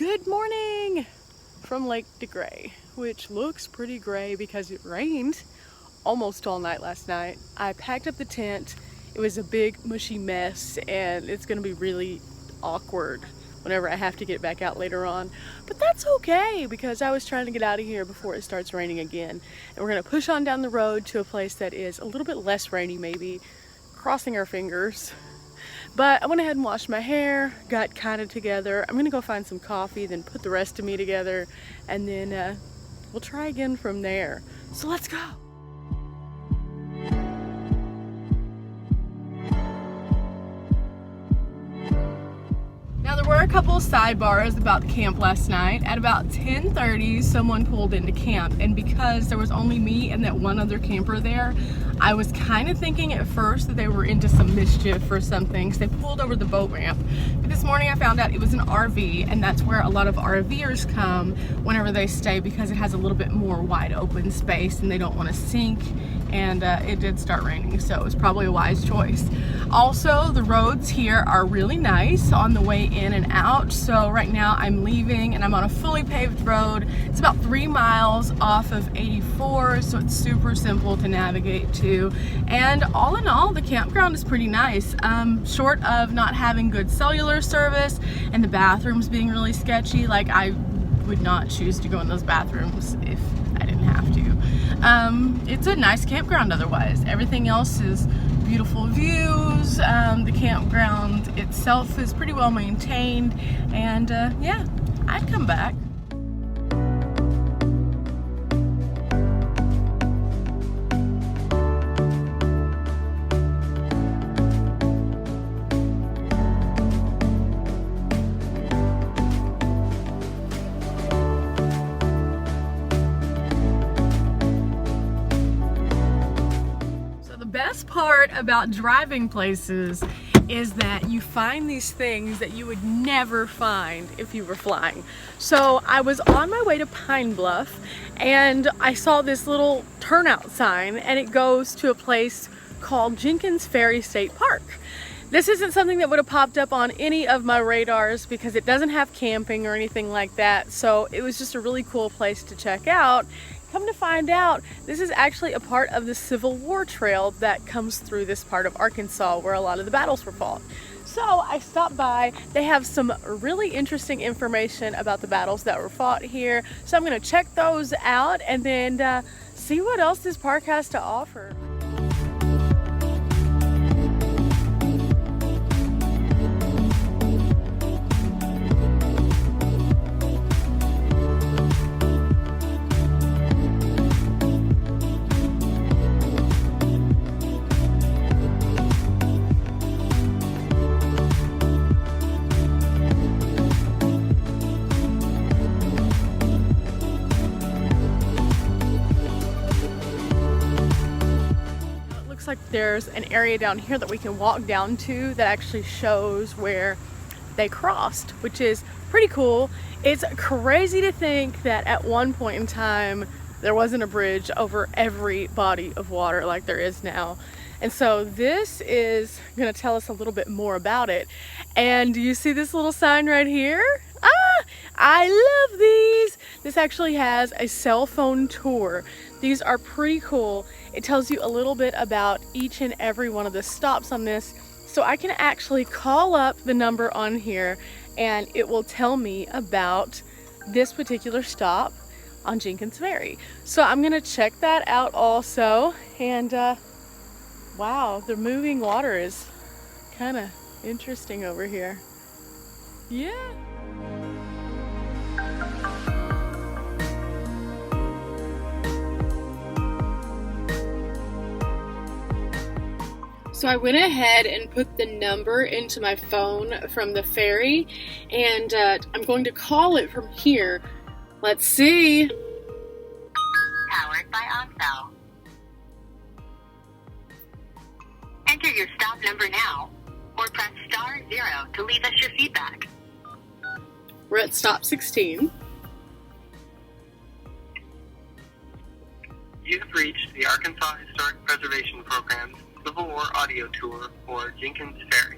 Good morning from Lake DeGray, which looks pretty gray because it rained almost all night last night. I packed up the tent. It was a big mushy mess and it's gonna be really awkward whenever I have to get back out later on. But that's okay because I was trying to get out of here before it starts raining again. And we're gonna push on down the road to a place that is a little bit less rainy maybe, crossing our fingers. But I went ahead and washed my hair, got kind of together. I'm gonna go find some coffee, then put the rest of me together, and then we'll try again from there. So let's go. Now there were a couple of sidebars about the camp last night. At about 10:30, someone pulled into camp, and because there was only me and that one other camper there, I was kind of thinking at first that they were into some mischief or something, because they pulled over the boat ramp. But this morning I found out it was an RV, and that's where a lot of RVers come whenever they stay because it has a little bit more wide open space and they don't want to sink. And it did start raining, so it was probably a wise choice. Also, the roads here are really nice on the way in and out. So right now I'm leaving and I'm on a fully paved road. It's about 3 miles off of 84, so it's super simple to navigate to. And all in all, the campground is pretty nice. Short of not having good cellular service and the bathrooms being really sketchy, like I would not choose to go in those bathrooms if I didn't have to. It's a nice campground otherwise. Everything else is beautiful views. The campground itself is pretty well maintained, and yeah, I'd come back. Best part about driving places is that you find these things that you would never find if you were flying. So I was on my way to Pine Bluff and I saw this little turnout sign, and it goes to a place called Jenkins Ferry State Park. This isn't something that would have popped up on any of my radars because it doesn't have camping or anything like that. So it was just a really cool place to check out. Come to find out, this is actually a part of the Civil War trail that comes through this part of Arkansas where a lot of the battles were fought. So I stopped by. They have some really interesting information about the battles that were fought here. So I'm gonna check those out and then see what else this park has to offer. Like there's an area down here that we can walk down to that actually shows where they crossed, which is pretty cool. It's crazy to think that at one point in time there wasn't a bridge over every body of water like there is now. And so this is gonna tell us a little bit more about it. And do you see this little sign right here? I love these. This actually has a cell phone tour. These are pretty cool. It tells you a little bit about each and every one of the stops on this. So I can actually call up the number on here and it will tell me about this particular stop on Jenkins Ferry. So I'm gonna check that out also. And wow, the moving water is kind of interesting over here. Yeah. So I went ahead and put the number into my phone from the ferry, and I'm going to call it from here. Let's see. Powered by Oxbow. Enter your stop number now, or press *0 to leave us your feedback. We're at stop 16. You've reached the Arkansas Historic Preservation Program's Civil War audio tour for Jenkins Ferry.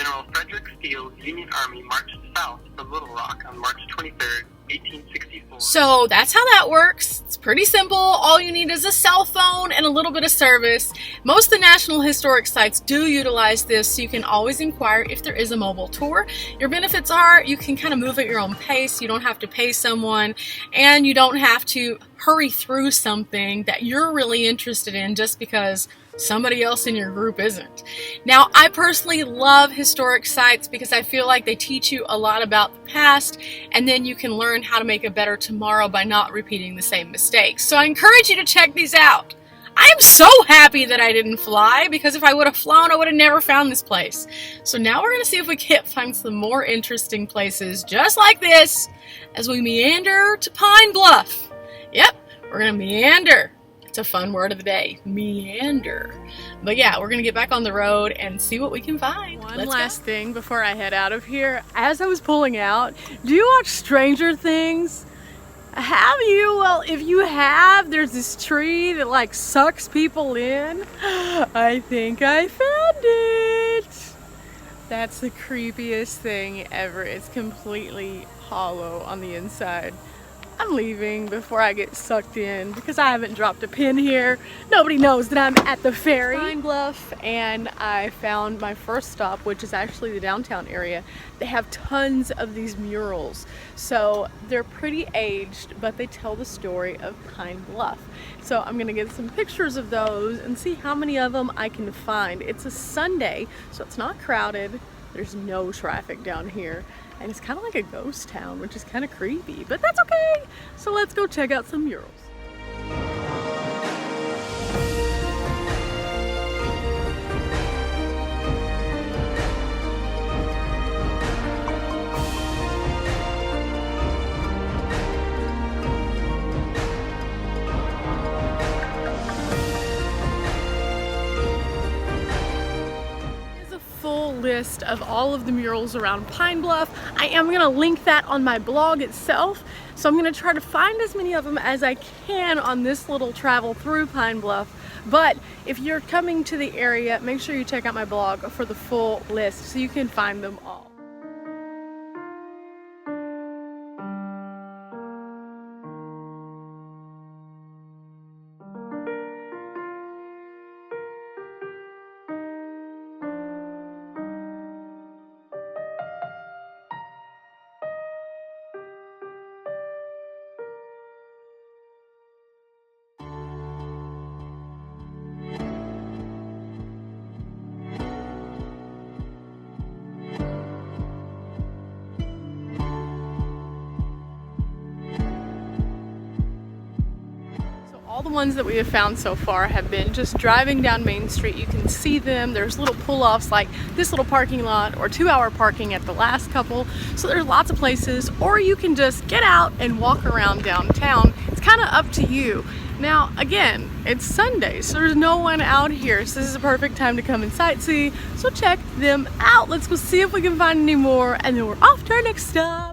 General Frederick Steele's Union Army marched south from Little Rock on March 23rd, 1864. So that's how that works. It's pretty simple. All you need is a cell phone and a little bit of service. Most of the National Historic Sites do utilize this, so you can always inquire if there is a mobile tour. Your benefits are you can kind of move at your own pace. You don't have to pay someone, and you don't have to hurry through something that you're really interested in just because somebody else in your group isn't. Now, I personally love historic sites because I feel like they teach you a lot about the past, and then you can learn how to make a better tomorrow by not repeating the same mistakes. So I encourage you to check these out. I am so happy that I didn't fly, because if I would have flown, I would have never found this place. So now we're going to see if we can't find some more interesting places just like this as we meander to Pine Bluff. Yep, we're going to meander. It's a fun word of the day, meander. But yeah, we're gonna get back on the road and see what we can find. One last thing before I head out of here. As I was pulling out, do you watch Stranger Things? Have you? Well, if you have, there's this tree that like sucks people in. I think I found it. That's the creepiest thing ever. It's completely hollow on the inside. I'm leaving before I get sucked in because I haven't dropped a pin here. Nobody knows that I'm at the ferry. Pine Bluff, and I found my first stop, which is actually the downtown area. They have tons of these murals. So they're pretty aged, but they tell the story of Pine Bluff. So I'm gonna get some pictures of those and see how many of them I can find. It's a Sunday, so it's not crowded. There's no traffic down here. And it's kind of like a ghost town, which is kind of creepy, but that's okay. So let's go check out some murals. List of all of the murals around Pine Bluff. I am going to link that on my blog itself, so I'm going to try to find as many of them as I can on this little travel through Pine Bluff. But if you're coming to the area, make sure you check out my blog for the full list so you can find them all. All the ones that we have found so far have been just driving down Main Street. You can see them. There's little pull-offs like this little parking lot or 2-hour parking at the last couple. So there's lots of places, or you can just get out and walk around downtown. It's kind of up to you. Now, again, it's Sunday, so there's no one out here. So this is a perfect time to come and sightsee. So check them out. Let's go see if we can find any more, and then we're off to our next stop.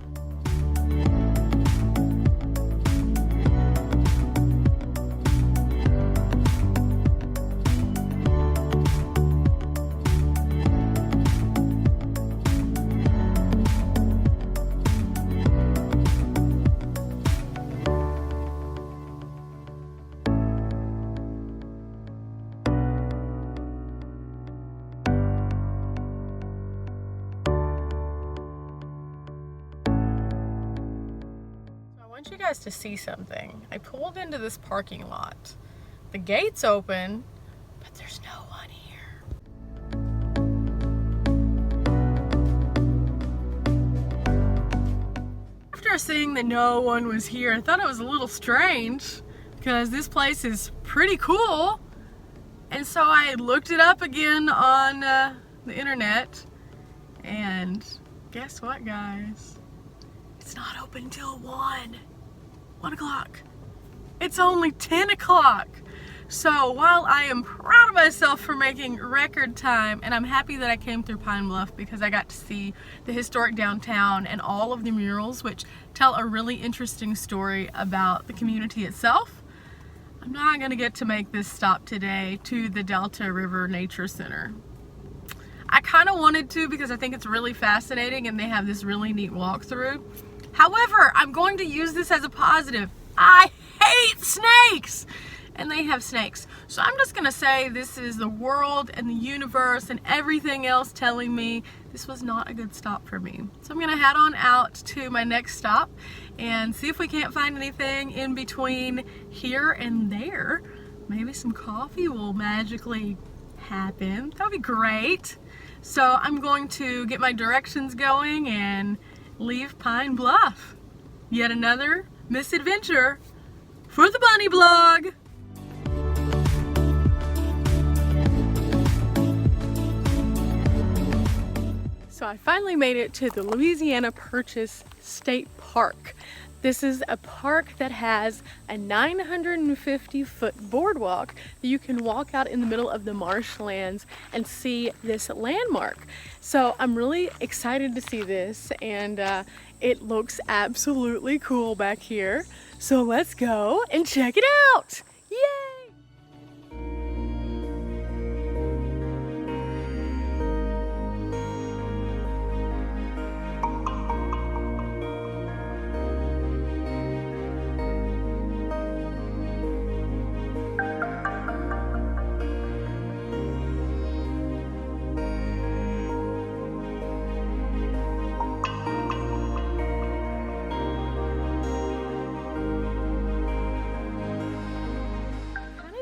I want you guys to see something. I pulled into this parking lot. The gate's open, but there's no one here. After seeing that no one was here, I thought it was a little strange because this place is pretty cool. And so I looked it up again on the internet, and guess what, guys? It's not open till 1 o'clock. It's only 10 o'clock. So while I am proud of myself for making record time, and I'm happy that I came through Pine Bluff because I got to see the historic downtown and all of the murals, which tell a really interesting story about the community itself, I'm not gonna get to make this stop today to the Delta River Nature Center. I kind of wanted to because I think it's really fascinating and they have this really neat walkthrough. However, I'm going to use this as a positive. I hate snakes! And they have snakes. So I'm just gonna say this is the world and the universe and everything else telling me this was not a good stop for me. So I'm gonna head on out to my next stop and see if we can't find anything in between here and there. Maybe some coffee will magically happen. That would be great. So I'm going to get my directions going and leave Pine Bluff. Yet another misadventure for the Bunny Blog. So I finally made it to the Louisiana Purchase State Park. This is a park that has a 950-foot boardwalk that you can walk out in the middle of the marshlands and see this landmark. So I'm really excited to see this, and it looks absolutely cool back here. So let's go and check it out. Yay!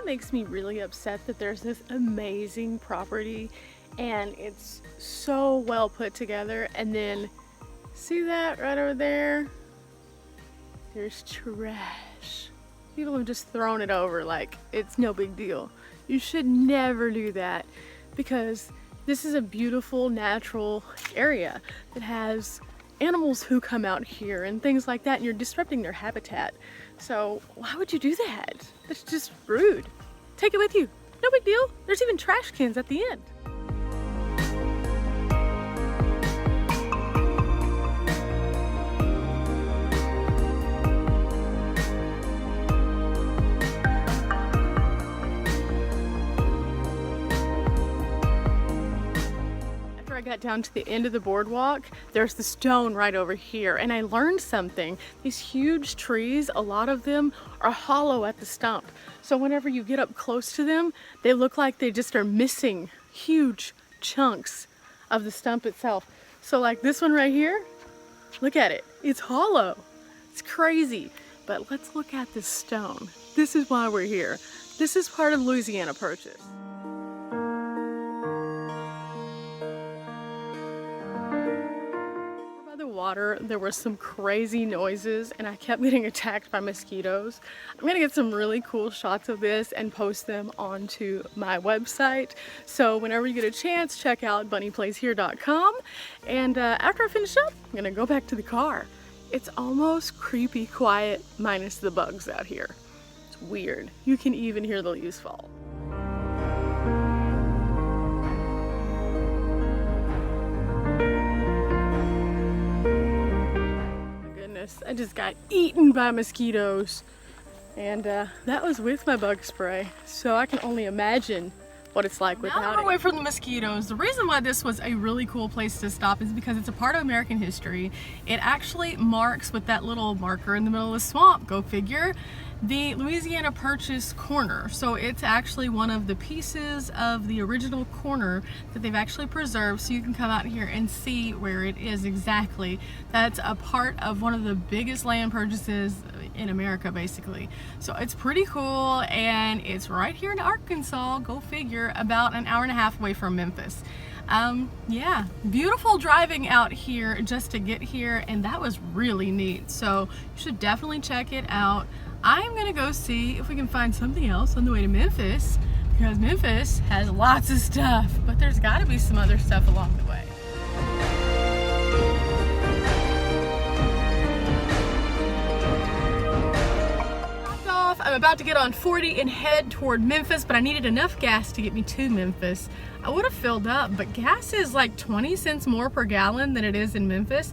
Makes me really upset that there's this amazing property and it's so well put together, and then see that right over there? There's trash. People have just thrown it over like it's no big deal. You should never do that, because this is a beautiful natural area that has animals who come out here and things like that, and you're disrupting their habitat. So why would you do that? That's just rude. Take it with you. No big deal. There's even trash cans at the end. I got down to the end of the boardwalk, there's the stone right over here, and I learned something. These huge trees, a lot of them are hollow at the stump. So whenever you get up close to them, they look like they just are missing huge chunks of the stump itself. So like this one right here, look at it, it's hollow. It's crazy. But let's look at this stone. This is why we're here. This is part of Louisiana Purchase. Water, there were some crazy noises and I kept getting attacked by mosquitoes. I'm gonna get some really cool shots of this and post them onto my website. So whenever you get a chance, check out bunnyplayshere.com. And after I finish up, I'm gonna go back to the car. It's almost creepy quiet minus the bugs out here. It's weird. You can even hear the leaves fall. I just got eaten by mosquitoes, and that was with my bug spray, so I can only imagine what it's like without it. Now we're away from the mosquitoes. The reason why this was a really cool place to stop is because it's a part of American history. It actually marks with that little marker in the middle of the swamp, go figure, the Louisiana Purchase corner. So it's actually one of the pieces of the original corner that they've actually preserved, so you can come out here and see where it is exactly. That's a part of one of the biggest land purchases in America, basically. So it's pretty cool, and it's right here in Arkansas, go figure, about an hour and a half away from Memphis. Yeah, beautiful driving out here just to get here, and that was really neat. So you should definitely check it out. I'm gonna go see if we can find something else on the way to Memphis, because Memphis has lots of stuff, but there's got to be some other stuff along the way. I'm about to get on 40 and head toward Memphis, but I needed enough gas to get me to Memphis. I would have filled up, but gas is like 20 cents more per gallon than it is in Memphis,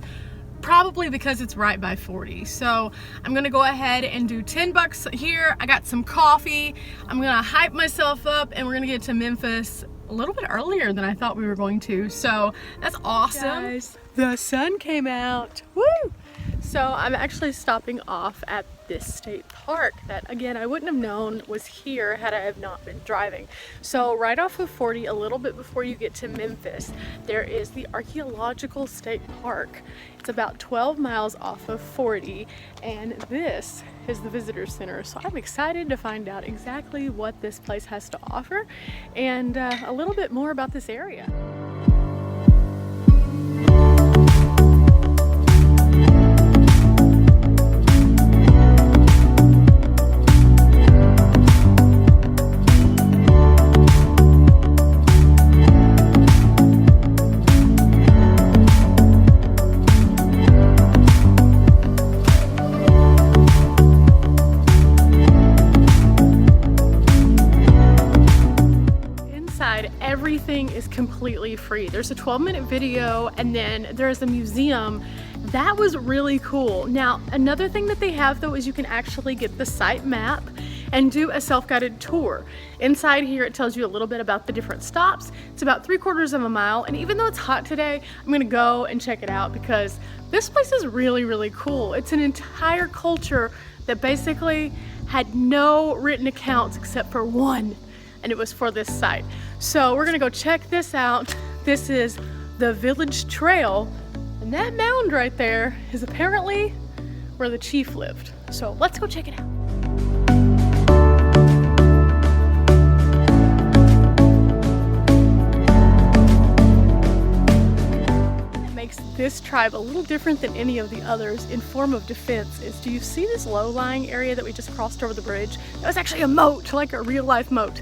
probably because it's right by 40. So I'm gonna go ahead and do 10 bucks here. I got some coffee. I'm gonna hype myself up, and we're gonna get to Memphis a little bit earlier than I thought we were going to, so that's awesome. Guys, the sun came out. Woo! So I'm actually stopping off at this state park that, again, I wouldn't have known was here had I have not been driving. So right off of 40, a little bit before you get to Memphis, there is the Archaeological State Park. It's about 12 miles off of 40, and this is the visitor center. So I'm excited to find out exactly what this place has to offer and a little bit more about this area. Everything is completely free. There's a 12-minute video, and then there's a museum. That was really cool. Now, another thing that they have though is you can actually get the site map and do a self-guided tour. Inside here it tells you a little bit about the different stops. It's about 3/4 of a mile, and even though it's hot today, I'm gonna go and check it out because this place is really, really cool. It's an entire culture that basically had no written accounts except for one, and it was for this site. So we're gonna go check this out. This is the Village Trail, and that mound right there is apparently where the chief lived. So let's go check it out. What makes this tribe a little different than any of the others in form of defense is, do you see this low-lying area that we just crossed over the bridge? That was actually a moat, like a real-life moat.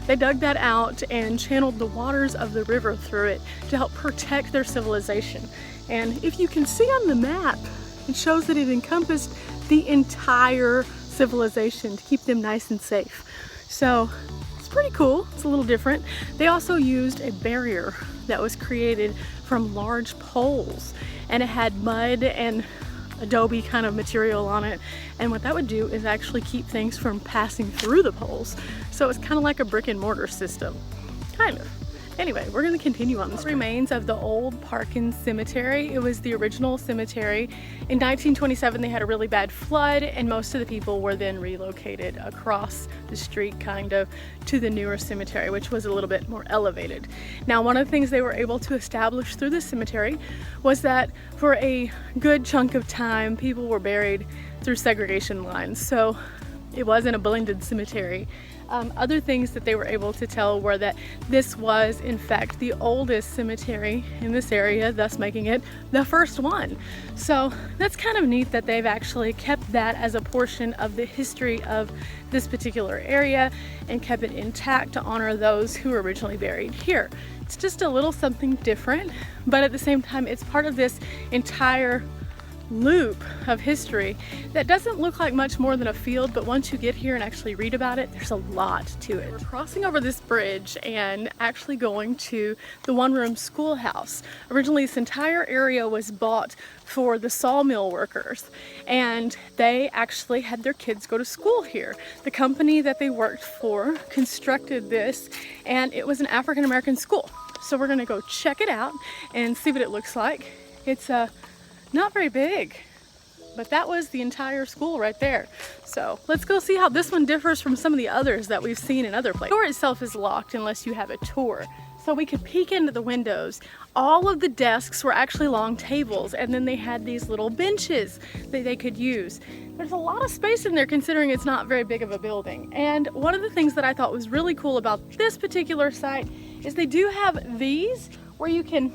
They dug that out and channeled the waters of the river through it to help protect their civilization. And if you can see on the map, it shows that it encompassed the entire civilization to keep them nice and safe. So it's pretty cool. It's a little different. They also used a barrier that was created from large poles, and it had mud and adobe kind of material on it, and what that would do is actually keep things from passing through the poles. So it's kind of like a brick and mortar system, kind of. Anyway, we're going to continue on. This remains of the old Parkin Cemetery. It was the original cemetery. In 1927 they had a really bad flood, and most of the people were then relocated across the street kind of to the newer cemetery, which was a little bit more elevated. Now, one of the things they were able to establish through the cemetery was that for a good chunk of time people were buried through segregation lines, so it wasn't a blended cemetery. Other things that they were able to tell were that this was in fact the oldest cemetery in this area, thus making it the first one. So that's kind of neat that they've actually kept that as a portion of the history of this particular area and kept it intact to honor those who were originally buried here. It's just a little something different, but at the same time it's part of this entire loop of history that doesn't look like much more than a field, but once you get here and actually read about it, there's a lot to it. We're crossing over this bridge and actually going to the one-room schoolhouse. Originally this entire area was bought for the sawmill workers, and they actually had their kids go to school here. The company that they worked for constructed this, and it was an African-American school. So we're gonna go check it out and see what it looks like. It's not very big, but that was the entire school right there. So let's go see how this one differs from some of the others that we've seen in other places. The door itself is locked unless you have a tour. So we could peek into the windows. All of the desks were actually long tables, and then they had these little benches that they could use. There's a lot of space in there considering it's not very big of a building. And one of the things that I thought was really cool about this particular site is they do have these where you can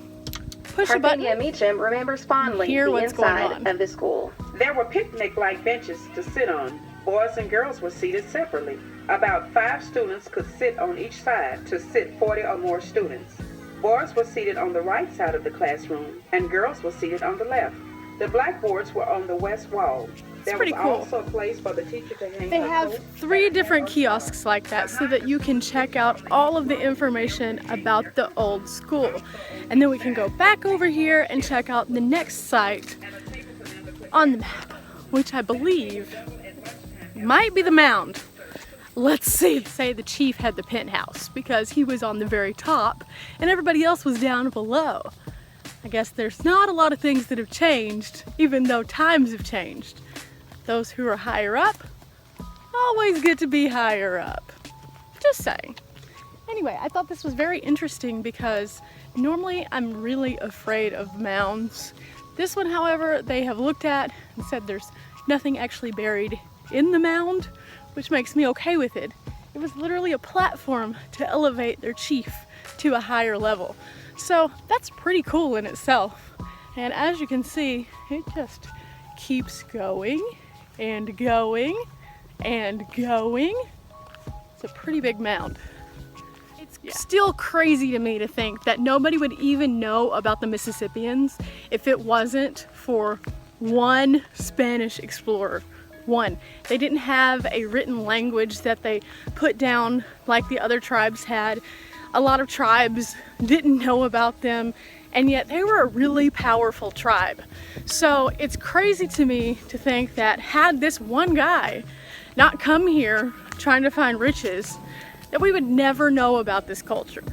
push a button. Parthenia Meacham remembers fondly the inside of the school. There were picnic-like benches to sit on. Boys and girls were seated separately. About 5 students could sit on each side to sit 40 or more students. Boys were seated on the right side of the classroom, and girls were seated on the left. The blackboards were on the west wall. There was also a place for the teacher to hang. They have 3 different kiosks like that so that you can check out all of the information about the old school. And then we can go back over here and check out the next site on the map, which I believe might be the mound. let's say the chief had the penthouse because he was on the very top and everybody else was down below. I guess there's not a lot of things that have changed, even though times have changed. Those who are higher up always get to be higher up. Just saying. Anyway, I thought this was very interesting because normally I'm really afraid of mounds. This one, however, they have looked at and said there's nothing actually buried in the mound, which makes me okay with it. It was literally a platform to elevate their chief to a higher level. So that's pretty cool in itself. And as you can see, it just keeps going and going and going. It's a pretty big mound. It's still crazy to me to think that nobody would even know about the Mississippians if it wasn't for one Spanish explorer. One. They didn't have a written language that they put down like the other tribes had. A lot of tribes didn't know about them, and yet they were a really powerful tribe. So it's crazy to me to think that had this one guy not come here trying to find riches, that we would never know about this culture.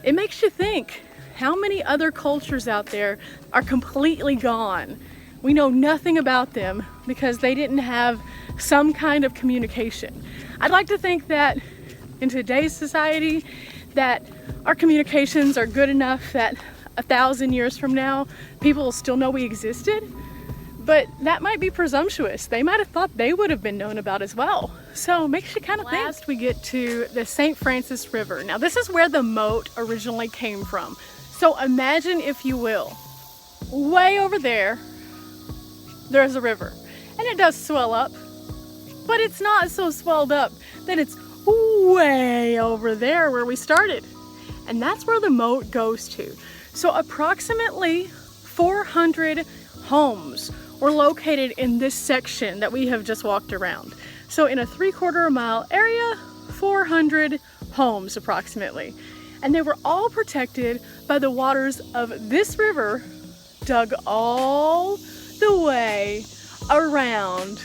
It makes you think, how many other cultures out there are completely gone? We know nothing about them because they didn't have some kind of communication. I'd like to think that in today's society, that our communications are good enough that 1,000 years from now, people will still know we existed. But that might be presumptuous. They might have thought they would have been known about as well. So it makes you kind of think. Last we get to the St. Francis River. Now this is where the moat originally came from. So imagine, if you will, way over there, there's a river. And it does swell up, but it's not so swelled up that it's way over there where we started. And that's where the moat goes to. So approximately 400 homes were located in this section that we have just walked around. So in a 3/4 mile area, 400 homes approximately. And they were all protected by the waters of this river, dug all the way around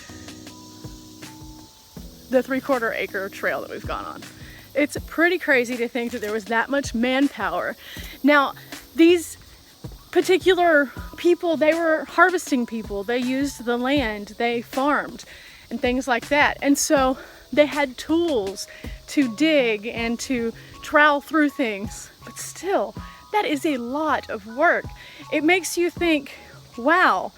the 3/4 acre trail that we've gone on. It's pretty crazy to think that there was that much manpower. Now, these particular people, they were harvesting people. They used the land, they farmed and things like that. And so they had tools to dig and to trowel through things. But still, that is a lot of work. It makes you think, wow,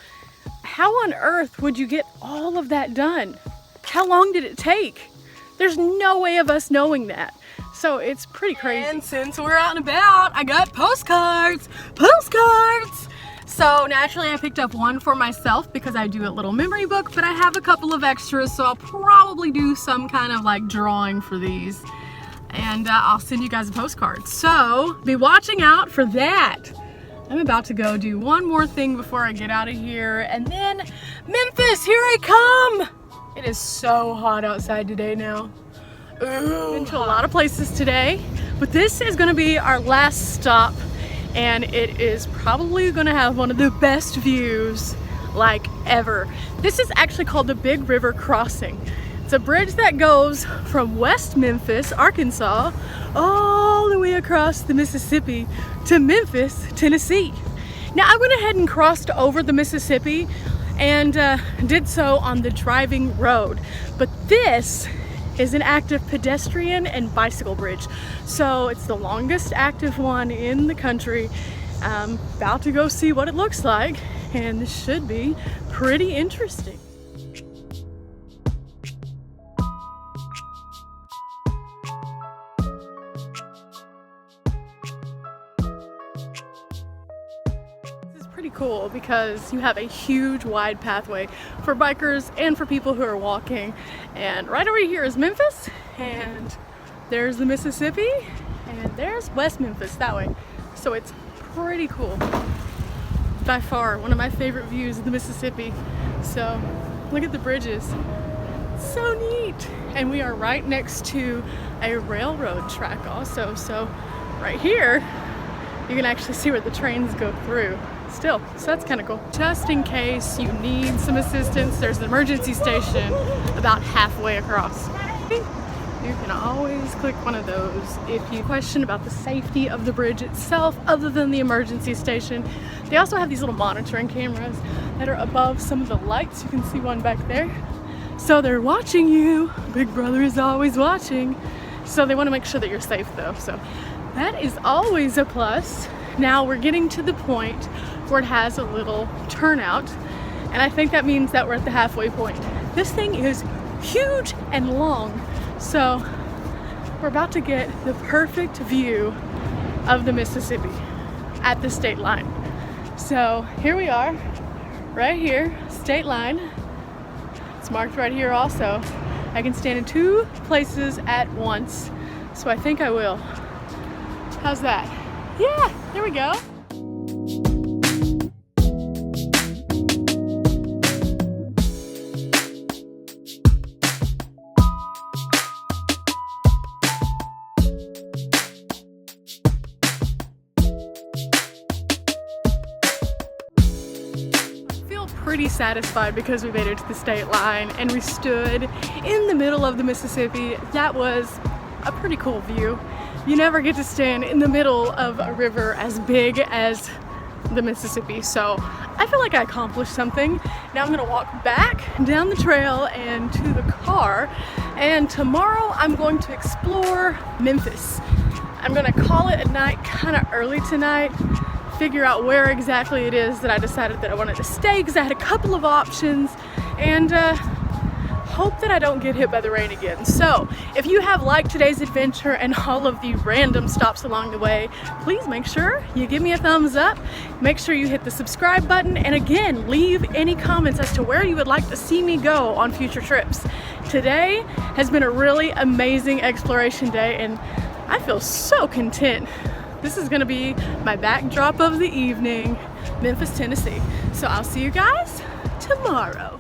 how on earth would you get all of that done? How long did it take? There's no way of us knowing that. So it's pretty crazy. And since we're out and about, I got postcards. So naturally I picked up one for myself because I do a little memory book, but I have a couple of extras, so I'll probably do some kind of like drawing for these. And I'll send you guys a postcard. So be watching out for that. I'm about to go do one more thing before I get out of here. And then Memphis, here I come. It is so hot outside today now. Ooh. Been to a lot of places today, but this is gonna be our last stop, and it is probably gonna have one of the best views like ever. This is actually called the Big River Crossing. It's a bridge that goes from West Memphis, Arkansas, all the way across the Mississippi to Memphis, Tennessee. Now I went ahead and crossed over the Mississippi and did so on the driving road, but this is an active pedestrian and bicycle bridge. So it's the longest active one in the country. I'm about to go see what it looks like, and this should be pretty interesting. Pretty cool because you have a huge wide pathway for bikers and for people who are walking. And right over here is Memphis, and there's the Mississippi, and there's West Memphis that way. So it's pretty cool. By far one of my favorite views of the Mississippi. So look at the bridges. So neat. And we are right next to a railroad track also. So right here you can actually see where the trains go through still. So that's kind of cool. Just in case you need some assistance, there's an emergency station about halfway across. You can always click one of those if you question about the safety of the bridge itself other than the emergency station. They also have these little monitoring cameras that are above some of the lights. You can see one back there. So they're watching you. Big Brother is always watching. So they want to make sure that you're safe though. So that is always a plus. Now we're getting to the point where it has a little turnout, and I think that means that we're at the halfway point. This thing is huge and long, so we're about to get the perfect view of the Mississippi at the state line. So here we are, right here, state line. It's marked right here also. I can stand in 2 places at once, so I think I will. How's that? Yeah, there we go. Pretty satisfied because we made it to the state line and we stood in the middle of the Mississippi. That was a pretty cool view. You never get to stand in the middle of a river as big as the Mississippi, so I feel like I accomplished something. Now I'm gonna walk back down the trail and to the car, and tomorrow I'm going to explore Memphis. I'm gonna call it a night kind of early tonight, figure out where exactly it is that I decided that I wanted to stay, because I had a couple of options, and hope that I don't get hit by the rain again. So if you have liked today's adventure and all of the random stops along the way, please make sure you give me a thumbs up, make sure you hit the subscribe button, and again, leave any comments as to where you would like to see me go on future trips. Today has been a really amazing exploration day, and I feel so content. This is gonna be my backdrop of the evening, Memphis, Tennessee. So I'll see you guys tomorrow.